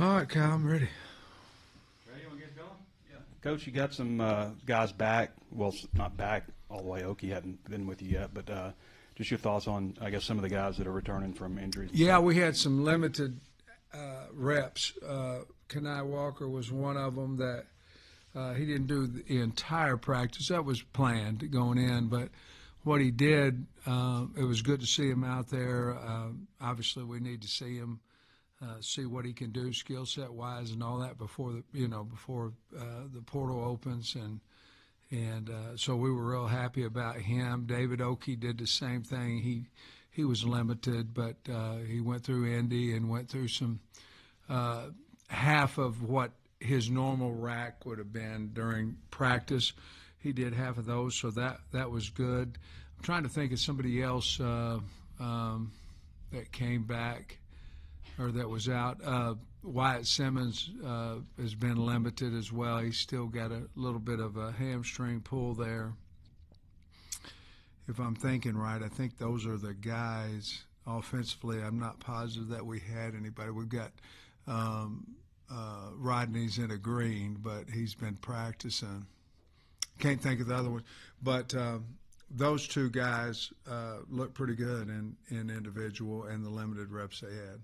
All right, Kyle, I'm ready. Ready? You want to get going? Yeah. Coach, you got some guys back. Well, not back all the way. Okie hadn't been with you yet, but just your thoughts on, I guess, some of the guys that are returning from injuries. Yeah, we had some limited reps. Kanai Walker was one of them that he didn't do the entire practice. That was planned going in, but what he did, it was good to see him out there. Obviously, we need to see him. See what he can do, skill set wise, and all that before the portal opens, and so we were real happy about him. David Oakey did the same thing. He was limited, but he went through Indy and went through some half of what his normal rack would have been during practice. He did half of those, so that was good. I'm trying to think of somebody else that came back or that was out. Wyatt Simmons has been limited as well. He's still got a little bit of a hamstring pull there. If I'm thinking right, I think those are the guys offensively. I'm not positive that we had anybody. We've got Rodney's in a green, but he's been practicing. Can't think of the other one. But those two guys look pretty good in individual and the limited reps they had.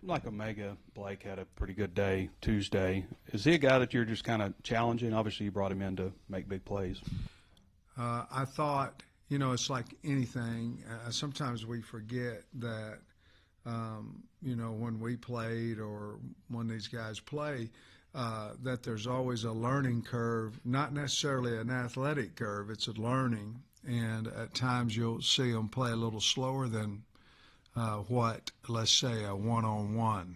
Like Omega, Blake had a pretty good day Tuesday. Is he a guy that you're just kind of challenging? Obviously, you brought him in to make big plays. I thought, it's like anything. Sometimes we forget that, when we played or when these guys play, that there's always a learning curve, not necessarily an athletic curve. It's a learning. And at times you'll see them play a little slower than let's say, a one-on-one,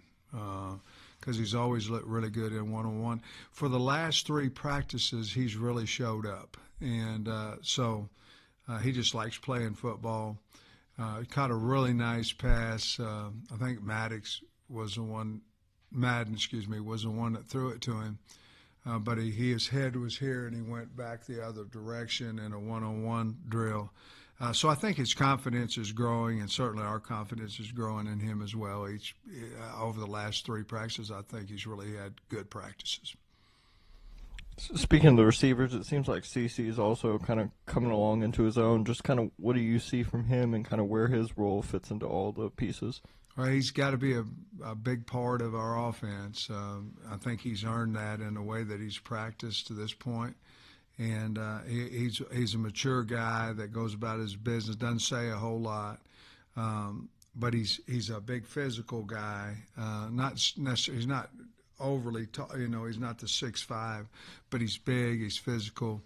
because he's always looked really good in one-on-one. For the last three practices, he's really showed up, and so he just likes playing football. He caught a really nice pass. I think Madden, was the one that threw it to him, but his head was here, and he went back the other direction in a one-on-one drill. So I think his confidence is growing, and certainly our confidence is growing in him as well. Over the last three practices, I think he's really had good practices. Speaking of the receivers, it seems like CC is also kind of coming along into his own. Just kind of what do you see from him and kind of where his role fits into all the pieces? Well, he's got to be a big part of our offense. I think he's earned that in the way that he's practiced to this point. And he's a mature guy that goes about his business, doesn't say a whole lot, but he's a big physical guy. Not necessarily, he's not overly tall, he's not the 6'5", but he's big, he's physical,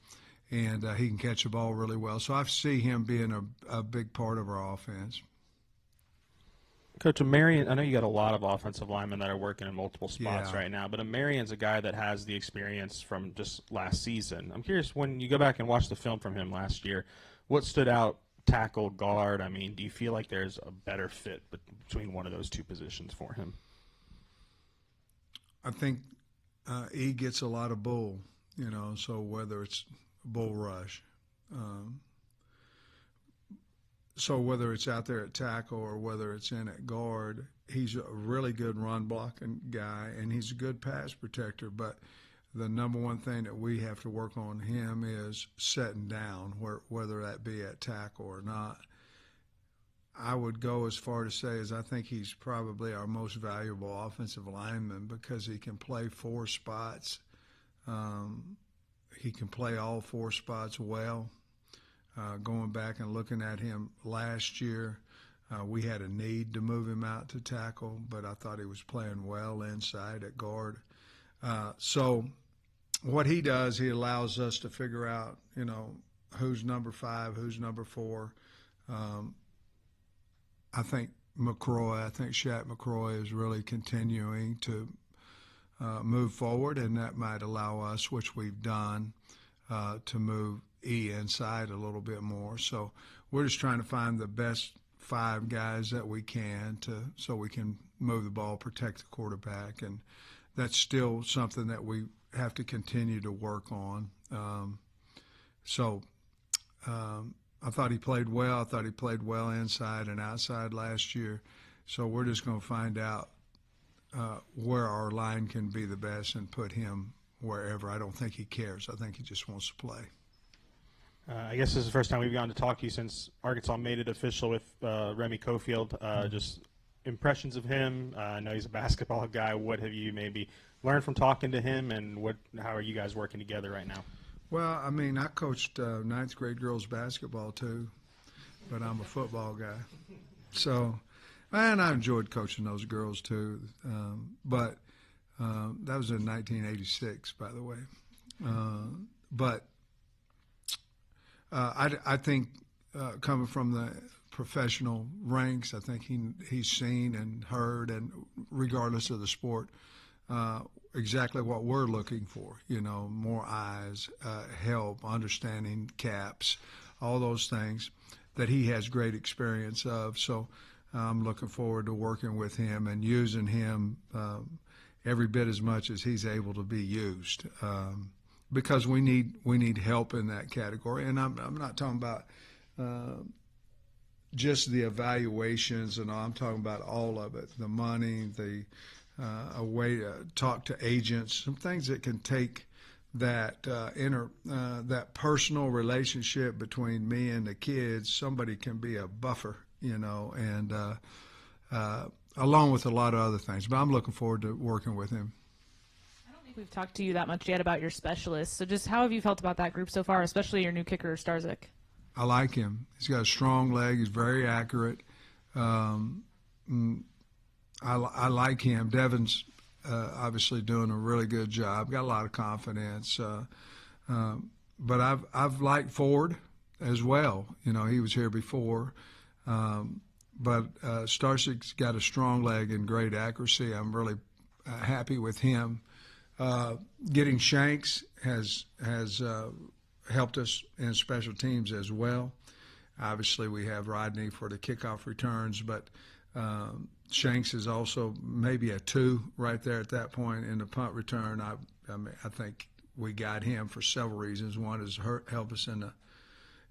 and he can catch the ball really well. So I see him being a big part of our offense. Coach, Marion, I know you got a lot of offensive linemen that are working in multiple spots right now, but Marion's a guy that has the experience from just last season. I'm curious, when you go back and watch the film from him last year, what stood out, tackle, guard? I mean, do you feel like there's a better fit between one of those two positions for him? I think he gets a lot of bull, so whether it's bull rush, so whether it's out there at tackle or whether it's in at guard, he's a really good run blocking guy, and he's a good pass protector. But the number one thing that we have to work on him is setting down, whether that be at tackle or not. I would go as far to say as I think he's probably our most valuable offensive lineman because he can play four spots. He can play all four spots well. Going back and looking at him last year, we had a need to move him out to tackle, but I thought he was playing well inside at guard. So what he does, he allows us to figure out, who's number 5, who's number 4. I think Shaq McCroy is really continuing to move forward, and that might allow us, which we've done, to move inside a little bit more. So we're just trying to find the best 5 guys that we can so we can move the ball, protect the quarterback, and that's still something that we have to continue to work on. I thought he played well. I thought he played well inside and outside last year. So we're just going to find out where our line can be the best and put him wherever. I don't think he cares. I think he just wants to play. I guess this is the first time we've gotten to talk to you since Arkansas made it official with Remy Koffield. Just impressions of him. I know he's a basketball guy. What have you maybe learned from talking to him, and how are you guys working together right now? Well, I mean, I coached ninth grade girls basketball too, but I'm a football guy. So, and I enjoyed coaching those girls too. But that was in 1986, by the way. I think coming from the professional ranks, I think he's seen and heard, and regardless of the sport, exactly what we're looking for. You know, more eyes, help, understanding caps, all those things that he has great experience of. So I'm looking forward to working with him and using him every bit as much as he's able to be used. Because we need help in that category, and I'm not talking about just the evaluations and all. I'm talking about all of it: the money, a way to talk to agents, some things that can take that that personal relationship between me and the kids. Somebody can be a buffer, you know, and along with a lot of other things. But I'm looking forward to working with him. We've talked to you that much yet about your specialists. So just how have you felt about that group so far, especially your new kicker, Starzik? I like him. He's got a strong leg. He's very accurate. I like him. Devin's obviously doing a really good job. Got a lot of confidence. But I've liked Ford as well. You know, he was here before. But Starzik's got a strong leg and great accuracy. I'm really happy with him. Getting Shanks has helped us in special teams as well. Obviously, we have Rodney for the kickoff returns, but Shanks is also maybe a 2 right there at that point in the punt return. I think we got him for several reasons. One is help us in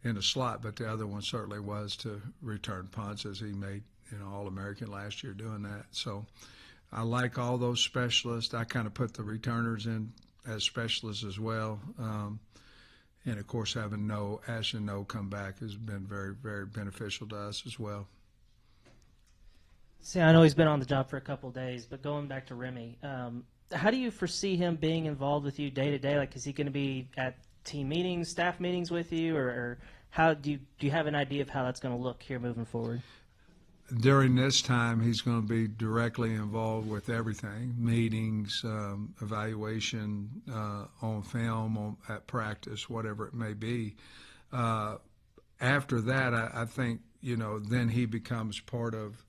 the slot, but the other one certainly was to return punts, as he made All-American last year doing that. So I like all those specialists. I kind of put the returners in as specialists as well. And, of course, having Ashton No come back has been very, very beneficial to us as well. See, I know he's been on the job for a couple of days, but going back to Remy, how do you foresee him being involved with you day to day? Like, is he going to be at team meetings, staff meetings with you, or how do you have an idea of how that's going to look here moving forward? During this time, he's going to be directly involved with everything: meetings, evaluation, on film, at practice, whatever it may be. After that, I think, then he becomes part of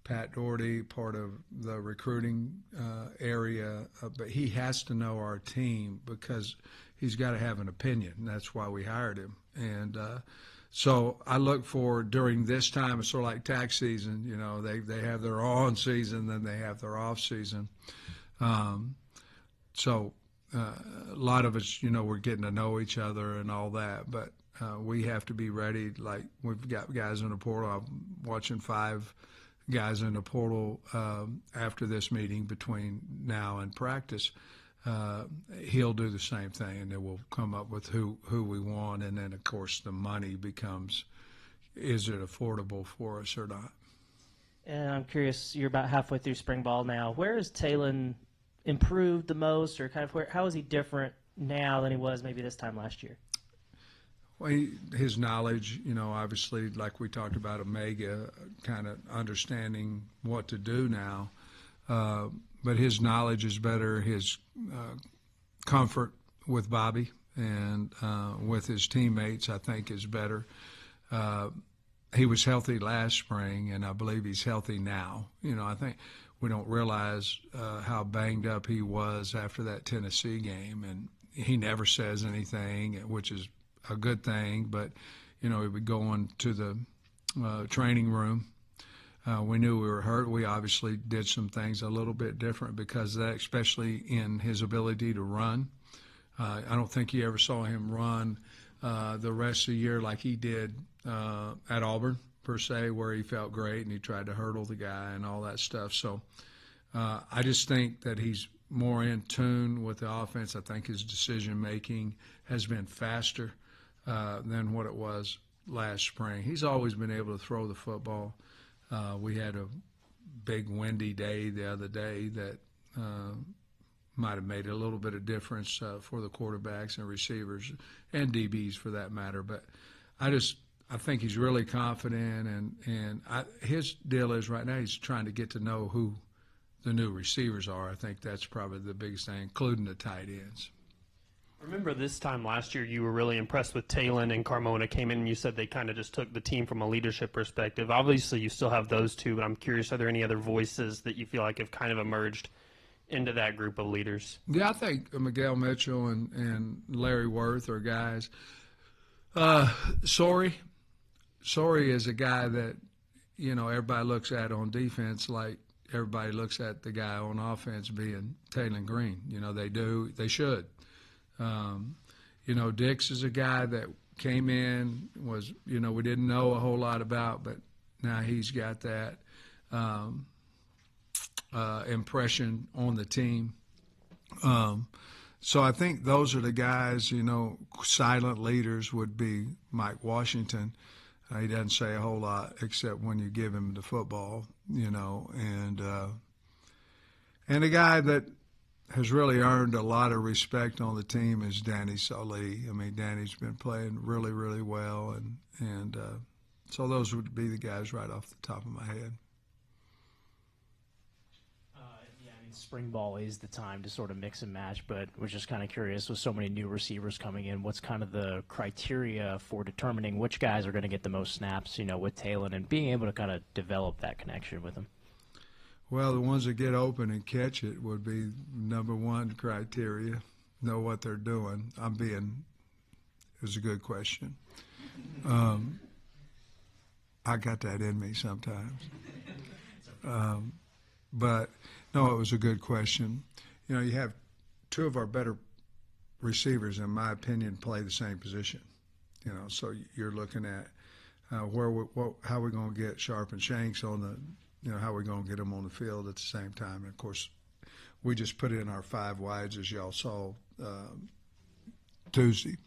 Pat Doherty, part of the recruiting area. But he has to know our team because he's got to have an opinion. That's why we hired him. And so I look for, during this time, it's sort of like tax season. They have their on season, then they have their off season. So a lot of us, we're getting to know each other and all that. But we have to be ready. Like, we've got guys in the portal. I'm watching 5 guys in the portal after this meeting between now and practice. He'll do the same thing, and then we'll come up with who we want, and then, of course, the money becomes, is it affordable for us or not? And I'm curious, you're about halfway through spring ball now. Where has Talon improved the most, or kind of how is he different now than he was maybe this time last year? Well, his knowledge, obviously, like we talked about Omega, kind of understanding what to do now. But his knowledge is better. His comfort with Bobby and with his teammates, I think, is better. He was healthy last spring, and I believe he's healthy now. I think we don't realize how banged up he was after that Tennessee game, and he never says anything, which is a good thing. But, he would go into the training room. We knew we were hurt. We obviously did some things a little bit different because of that, especially in his ability to run. I don't think you ever saw him run the rest of the year like he did at Auburn, per se, where he felt great and he tried to hurdle the guy and all that stuff. So I just think that he's more in tune with the offense. I think his decision making has been faster than what it was last spring. He's always been able to throw the football. We had a big windy day the other day that might have made a little bit of difference for the quarterbacks and receivers and DBs for that matter. But I think he's really confident, and his deal is right now he's trying to get to know who the new receivers are. I think that's probably the biggest thing, including the tight ends. Remember this time last year you were really impressed with Talon and Carmona came in and you said they kind of just took the team from a leadership perspective. Obviously you still have those two, but I'm curious, are there any other voices that you feel like have kind of emerged into that group of leaders? Yeah, I think Miguel Mitchell and Larry Worth are guys. Sorey is a guy that, everybody looks at on defense like everybody looks at the guy on offense being Talon Green. They should. Dix is a guy that came in, we didn't know a whole lot about, but now he's got that impression on the team. So I think those are the guys, silent leaders would be Mike Washington. He doesn't say a whole lot except when you give him the football, and a guy that has really earned a lot of respect on the team is Danny Solie. I mean, Danny's been playing really, really well, and so those would be the guys right off the top of my head. Spring ball is the time to sort of mix and match, but was just kind of curious, with so many new receivers coming in, what's kind of the criteria for determining which guys are going to get the most snaps, with Talon, and being able to kind of develop that connection with him? Well, the ones that get open and catch it would be number one criteria, know what they're doing. It was a good question. I got that in me sometimes. But no, it was a good question. You have two of our better receivers, in my opinion, play the same position. So you're looking at how we're going to get Sharp and Shanks on the, how we're going to get them on the field at the same time. And of course, we just put in our 5 wides, as y'all saw Tuesday.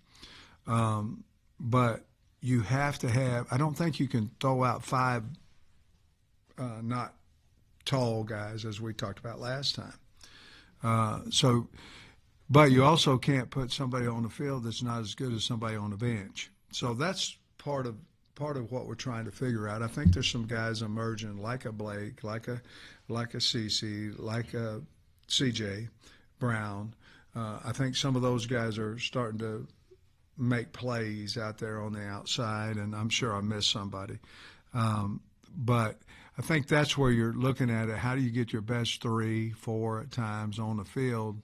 But you have to have. I don't think you can throw out 5 not tall guys, as we talked about last time. But you also can't put somebody on the field that's not as good as somebody on the bench. So that's part of what we're trying to figure out. I think there's some guys emerging like a Blake, like a CeCe, like a CJ Brown. I think some of those guys are starting to make plays out there on the outside, and I'm sure I missed somebody. But I think that's where you're looking at it. How do you get your best 3, 4 at times on the field?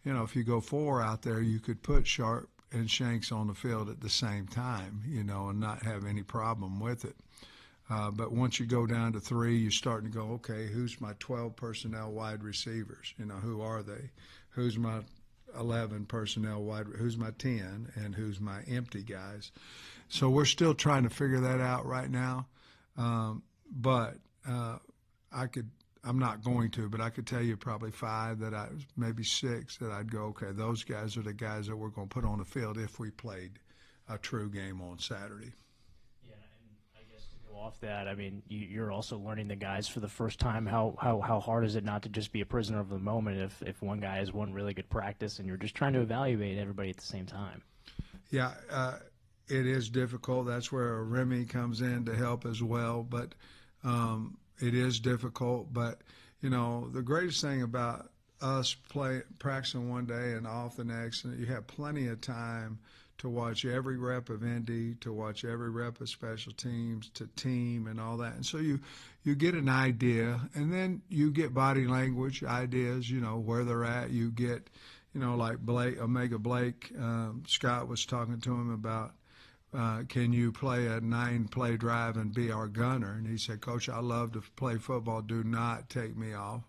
If you go 4 out there, you could put Sharp and Shanks on the field at the same time, and not have any problem with it. But once you go down to 3, you're starting to go, okay, who's my 12 personnel wide receivers? Who are they? Who's my 11 personnel wide? Who's my 10? And who's my empty guys? So we're still trying to figure that out right now. But I'm not going to, but I could tell you probably 5 maybe 6 that I'd go, okay, those guys are the guys that we're going to put on the field if we played a true game on Saturday. Yeah, and I guess to go off that, I mean, you're also learning the guys for the first time. How hard is it not to just be a prisoner of the moment if one guy has one really good practice and you're just trying to evaluate everybody at the same time? Yeah, it is difficult. That's where Remy comes in to help as well, but it is difficult. But the greatest thing about us practicing one day and off the next, and you have plenty of time to watch every rep of Indy, to watch every rep of special teams, to team and all that. And so you get an idea, and then you get body language ideas, where they're at. You get, like Omega Blake, Scott was talking to him about, can you play a 9-play drive and be our gunner? And he said, Coach, I love to play football. Do not take me off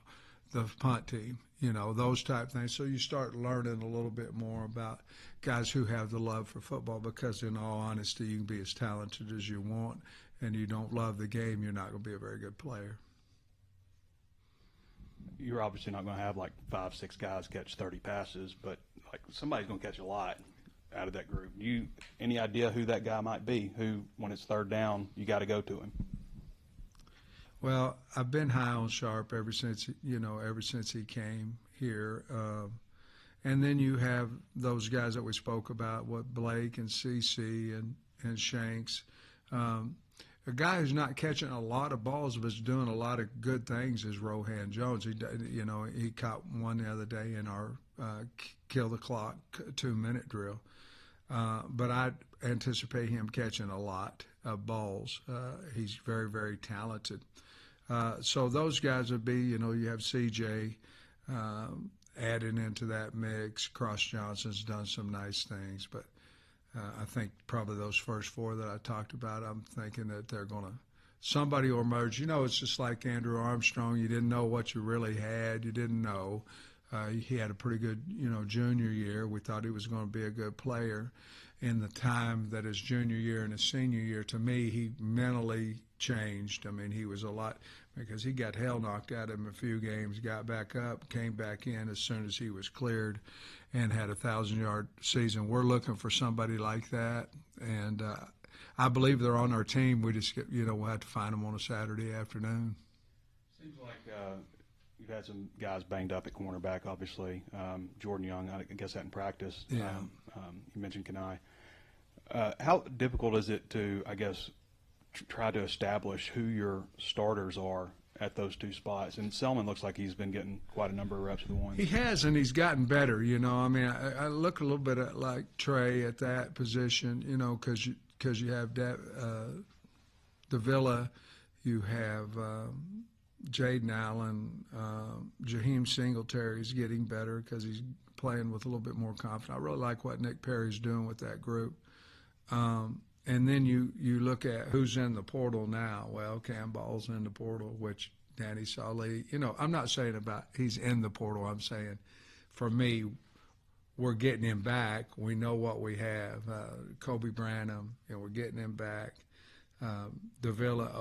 the punt team, those type things. So you start learning a little bit more about guys who have the love for football, because in all honesty, you can be as talented as you want, and you don't love the game, you're not going to be a very good player. you're obviously not going to have like 5, 6 guys catch 30 passes, but like somebody's going to catch a lot out of that group. Any idea who that guy might be? Who, when it's third down, you got to go to him? Well, I've been high on Sharp ever since he came here. And then you have those guys that we spoke about, Blake and CC and Shanks. A guy who's not catching a lot of balls but is doing a lot of good things is Rohan Jones. He caught one the other day in our kill the clock 2-minute drill. But I anticipate him catching a lot of balls. He's very, very talented. So those guys would be, you have CJ added into that mix. Cross Johnson's done some nice things, but I think probably those first 4 that I talked about, I'm thinking that somebody will emerge. It's just like Andrew Armstrong. You didn't know what you really had. You didn't know. He had a pretty good, junior year. We thought he was going to be a good player. In the time that his junior year and his senior year, to me, he mentally changed. I mean, he was a lot, because he got hell knocked out of him a few games, got back up, came back in as soon as he was cleared, and had a 1,000-yard season. We're looking for somebody like that, and I believe they're on our team. We just, we'll have to find them on a Saturday afternoon. Seems like you've had some guys banged up at cornerback, obviously. Jordan Young, I guess that in practice. Yeah. You mentioned Kenai. How difficult is it to, I guess, try to establish who your starters are at those 2 spots? And Selman looks like he's been getting quite a number of reps with the ones. He has, and he's gotten better. I mean, I look a little bit at like Trey at that position, because you have Davila, you have Jaden Allen, Jaheim Singletary's getting better because he's playing with a little bit more confidence. I really like what Nick Perry's doing with that group. And then you look at who's in the portal now. Well, Cam Ball's in the portal, which Danny Saleh, I'm not saying about he's in the portal. I'm saying for me, we're getting him back. We know what we have. Kobe Branham, we're getting him back. Davila,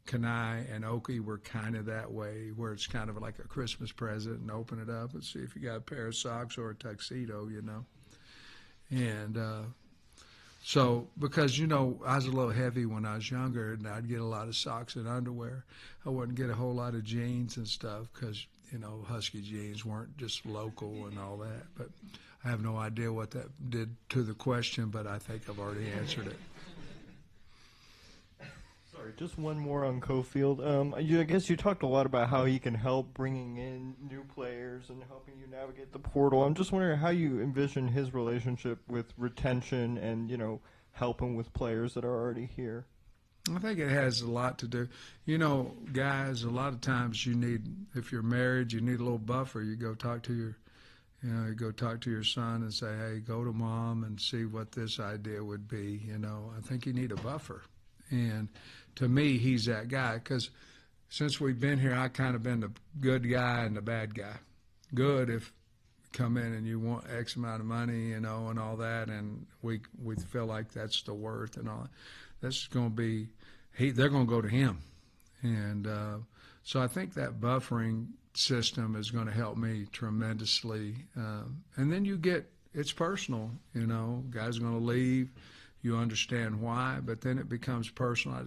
Kenai and Oki were kind of that way, where it's kind of like a Christmas present and open it up and see if you got a pair of socks or a tuxedo, And so, because, I was a little heavy when I was younger, and I'd get a lot of socks and underwear. I wouldn't get a whole lot of jeans and stuff because, Husky jeans weren't just local and all that. But I have no idea what that did to the question, but I think I've already answered it. Sorry, just one more on Koffield. I guess you talked a lot about how he can help bringing in new players and helping you navigate the portal. I'm just wondering how you envision his relationship with retention and, helping with players that are already here. I think it has a lot to do. Guys, a lot of times if you're married, you need a little buffer. You go talk to your son and say, hey, go to mom and see what this idea would be. I think you need a buffer. And to me, he's that guy, because since we've been here, I kind of been the good guy and the bad guy. Good if you come in and you want X amount of money, and all that, and we feel like that's the worth and all. That's going to be they're going to go to him. And so I think that buffering system is going to help me tremendously. And then it's personal, guys are going to leave. You understand why, but then it becomes personal.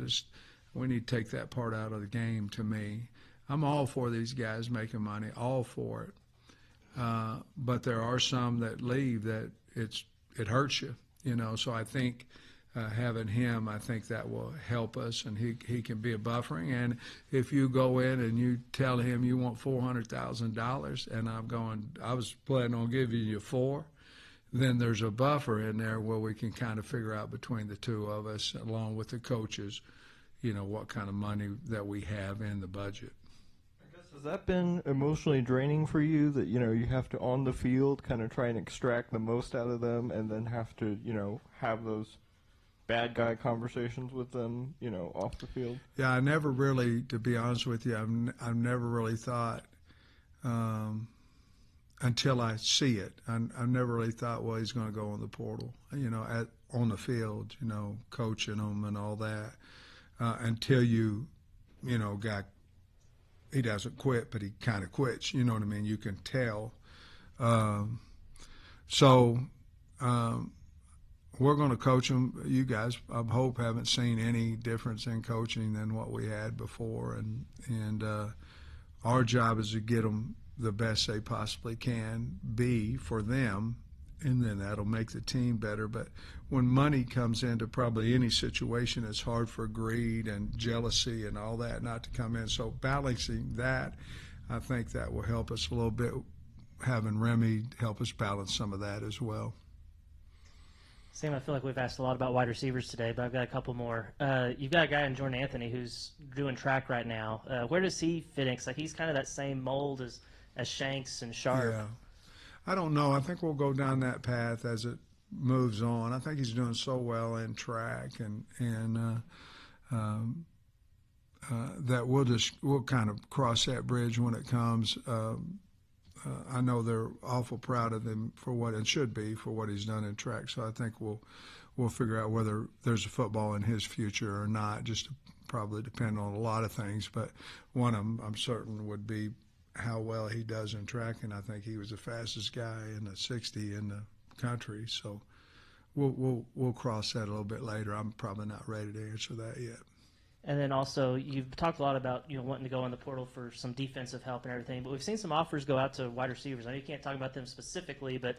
We need to take that part out of the game. To me, I'm all for these guys making money, all for it. But there are some that leave that it hurts you, So I think having him, I think that will help us, and he can be a buffering. And if you go in and you tell him you want $400,000, and I was planning on giving you $4. Then there's a buffer in there where we can kind of figure out between the two of us, along with the coaches, what kind of money that we have in the budget. I guess, has that been emotionally draining for you, that, you have to, on the field, kind of try and extract the most out of them, and then have to, have those bad guy conversations with them, off the field? Yeah, I never really, to be honest with you, I've never really thought, until I see it. I never really thought, well, he's going to go in the portal, on the field, coaching them and all that, until you got he doesn't quit, but he kind of quits. You know what I mean? You can tell. We're going to coach him. You guys, I hope, haven't seen any difference in coaching than what we had before, and our job is to get them the best they possibly can be for them, and then that'll make the team better. But when money comes into probably any situation, it's hard for greed and jealousy and all that not to come in. So balancing that, I think that will help us a little bit, having Remy help us balance some of that as well. Sam, I feel like we've asked a lot about wide receivers today, but I've got a couple more. You've got a guy in Jordan Anthony who's doing track right now. Where does he fit in? 'Cause, like, he's kind of that same mold as Shanks and Sharp. Yeah. I don't know. I think we'll go down that path as it moves on. I think he's doing so well in track, and that we'll kind of cross that bridge when it comes. I know they're awful proud of him for what it should be for what he's done in track. So I think we'll figure out whether there's a football in his future or not. Just probably depend on a lot of things, but one of them I'm certain would be how well he does in track, and I think he was the fastest guy in the 60 in the country. So we'll cross that a little bit later. I'm probably not ready to answer that yet. And then also, you've talked a lot about wanting to go in the portal for some defensive help and everything, but we've seen some offers go out to wide receivers. I know you can't talk about them specifically, but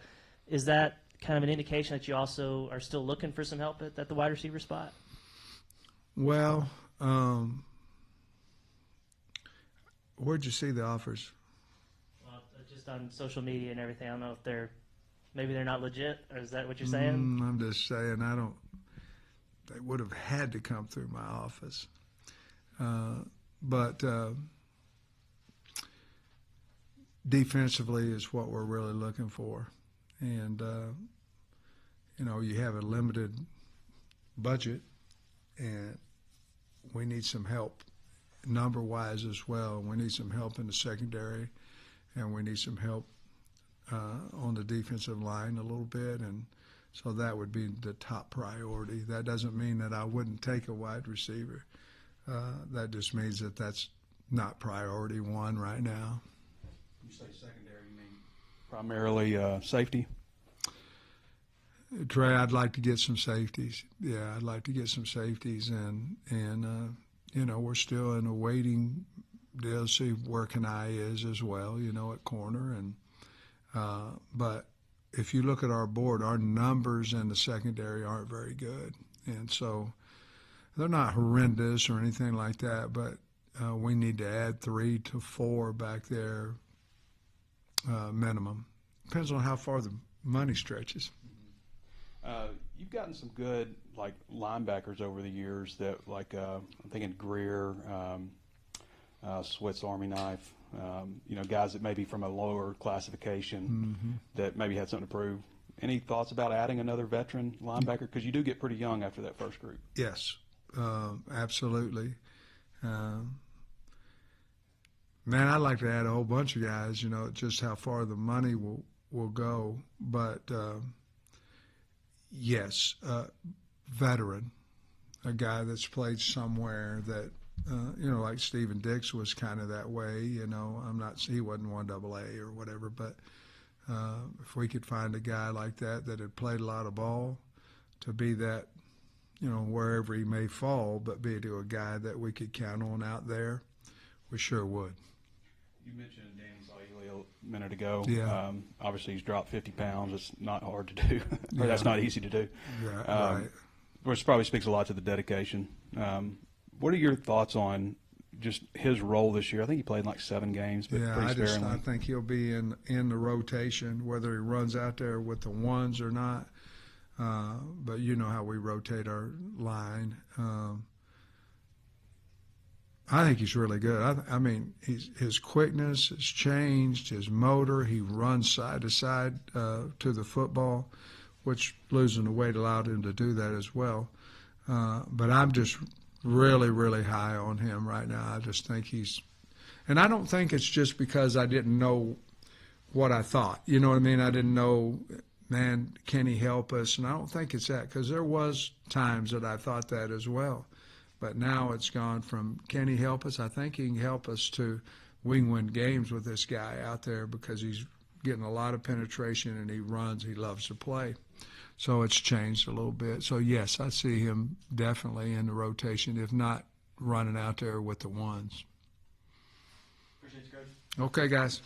is that kind of an indication that you also are still looking for some help at the wide receiver spot? Well, where'd you see the offers? Well, just on social media and everything. I don't know if maybe they're not legit, or is that what you're saying? I'm just saying they would have had to come through my office. But defensively is what we're really looking for. And, you have a limited budget, and we need some help number-wise as well. We need some help in the secondary, and we need some help on the defensive line a little bit, and so that would be the top priority. That doesn't mean that I wouldn't take a wide receiver. That just means that that's not priority one right now. You say secondary, you mean primarily safety? Trey, I'd like to get some safeties. Yeah, I'd like to get some safeties, and we're still in a waiting deal to see where Kanai is as well, at corner. And but if you look at our board, our numbers in the secondary aren't very good, and so they're not horrendous or anything like that, but we need to add 3 to 4 back there minimum. Depends on how far the money stretches. You've gotten some good linebackers over the years that I'm thinking Greer, Swiss Army Knife, guys that may be from a lower classification that maybe had something to prove. Any thoughts about adding another veteran linebacker? Because you do get pretty young after that first group. Yes, absolutely. Man, I'd like to add a whole bunch of guys, just how far the money will go. But, yes, veteran, a guy that's played somewhere that, like Stephen Dix was kind of that way, he wasn't 1AA or whatever, but if we could find a guy like that had played a lot of ball to be that, wherever he may fall, but be to a guy that we could count on out there, we sure would. You mentioned Danny Saili a minute ago. Yeah. Obviously, he's dropped 50 pounds. It's not hard to do, or that's not easy to do. Yeah, right. Which probably speaks a lot to the dedication. What are your thoughts on just his role this year? I think he played in 7 games, but pretty sparingly. I think he'll be in the rotation, whether he runs out there with the ones or not. But you know how we rotate our line. I think he's really good. I mean, his quickness has changed, his motor. He runs side to side to the football, which losing the weight allowed him to do that as well. But I'm just really, really high on him right now. I just think and I don't think it's just because I didn't know what I thought. You know what I mean? I didn't know, man, can he help us? And I don't think it's that, because there was times that I thought that as well. But now it's gone from, can he help us? I think he can help us to, we can win games with this guy out there because he's getting a lot of penetration and he runs, he loves to play. So it's changed a little bit. So, yes, I see him definitely in the rotation, if not running out there with the ones. Appreciate you, Coach. Okay, guys.